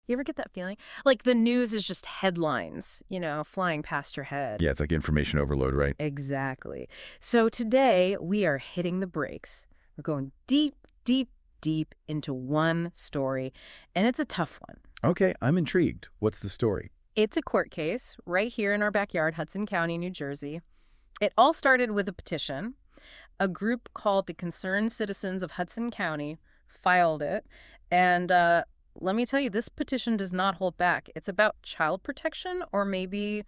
You ever get that feeling? Like the news is just headlines, flying past your head. Yeah, it's like information overload, right? Exactly. So today we are hitting the brakes. We're going deep, deep, deep into one story, and it's a tough one. Okay, I'm intrigued. What's the story? It's a court case right here in our backyard, Hudson County, New Jersey. It all started with a petition. A group called the Concerned Citizens of Hudson County filed it. And let me tell you, this petition does not hold back. It's about child protection or maybe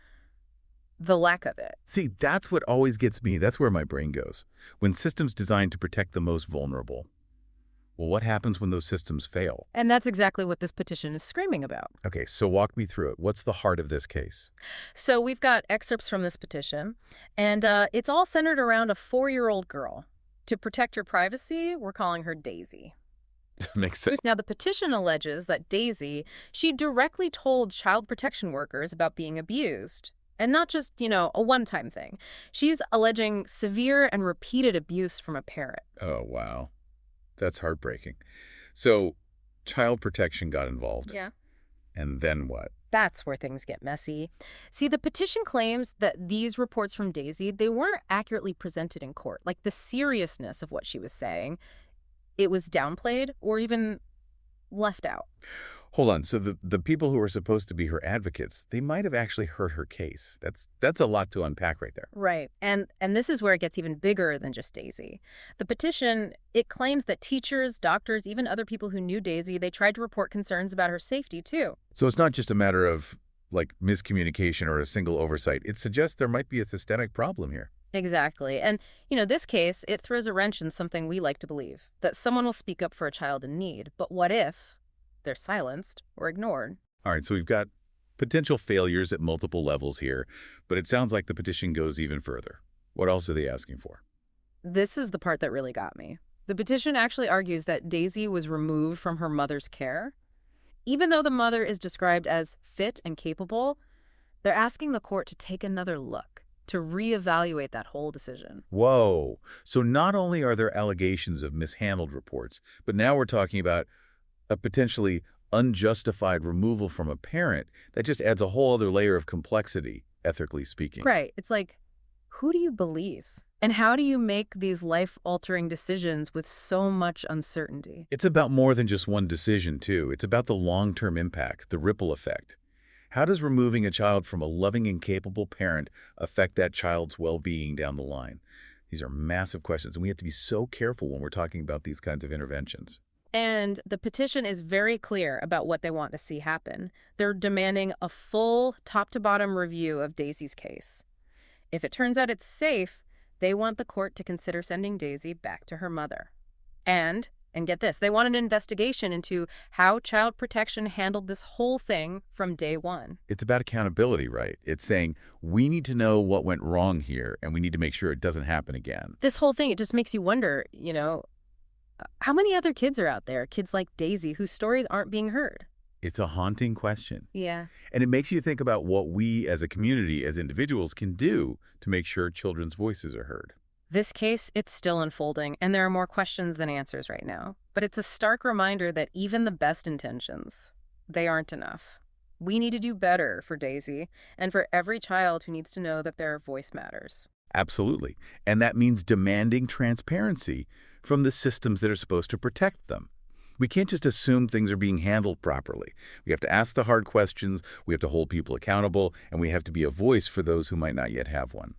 the lack of it. See, that's what always gets me. That's where my brain goes. When systems designed to protect the most vulnerable. Well, what happens when those systems fail? And that's exactly what this petition is screaming about. Okay, so walk me through it. What's the heart of this case? So we've got excerpts from this petition, and it's all centered around a 4-year-old girl. To protect her privacy, we're calling her Daisy. Makes sense. Now, the petition alleges that Daisy, she directly told child protection workers about being abused. And not just, a one-time thing. She's alleging severe and repeated abuse from a parent. Oh, wow. That's heartbreaking. So, child protection got involved. Yeah. And then what? That's where things get messy. See, the petition claims that these reports from Daisy, they weren't accurately presented in court. Like the seriousness of what she was saying, it was downplayed or even left out. Hold on. So the people who are supposed to be her advocates, they might have actually heard her case. That's a lot to unpack right there. Right. And this is where it gets even bigger than just Daisy. The petition, it claims that teachers, doctors, even other people who knew Daisy, they tried to report concerns about her safety too. So it's not just a matter of like miscommunication or a single oversight. It suggests there might be a systemic problem here. Exactly. And, this case, it throws a wrench in something we like to believe, that someone will speak up for a child in need. But what if they're silenced or ignored? All right, so we've got potential failures at multiple levels here, but it sounds like the petition goes even further. What else are they asking for? This is the part that really got me. The petition actually argues that Daisy was removed from her mother's care. Even though the mother is described as fit and capable, they're asking the court to take another look, to reevaluate that whole decision. Whoa. So not only are there allegations of mishandled reports, but now we're talking about a potentially unjustified removal from a parent. That just adds a whole other layer of complexity, ethically speaking. Right. It's like, who do you believe? And how do you make these life-altering decisions with so much uncertainty? It's about more than just one decision, too. It's about the long-term impact, the ripple effect. How does removing a child from a loving and capable parent affect that child's well-being down the line? These are massive questions, and we have to be so careful when we're talking about these kinds of interventions. And the petition is very clear about what they want to see happen. They're demanding a full top-to-bottom review of Daisy's case. If it turns out it's safe, they want the court to consider sending Daisy back to her mother. And get this, they want an investigation into how child protection handled this whole thing from day one. It's about accountability, right? It's saying we need to know what went wrong here, and we need to make sure it doesn't happen again. This whole thing, it just makes you wonder, how many other kids are out there, kids like Daisy, whose stories aren't being heard? It's a haunting question. Yeah. And it makes you think about what we as a community, as individuals, can do to make sure children's voices are heard. This case, it's still unfolding, and there are more questions than answers right now. But it's a stark reminder that even the best intentions, they aren't enough. We need to do better for Daisy and for every child who needs to know that their voice matters. Absolutely. And that means demanding transparency from the systems that are supposed to protect them. We can't just assume things are being handled properly. We have to ask the hard questions, we have to hold people accountable, and we have to be a voice for those who might not yet have one.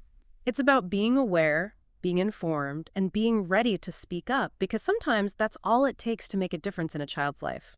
It's about being aware, being informed, and being ready to speak up, because sometimes that's all it takes to make a difference in a child's life.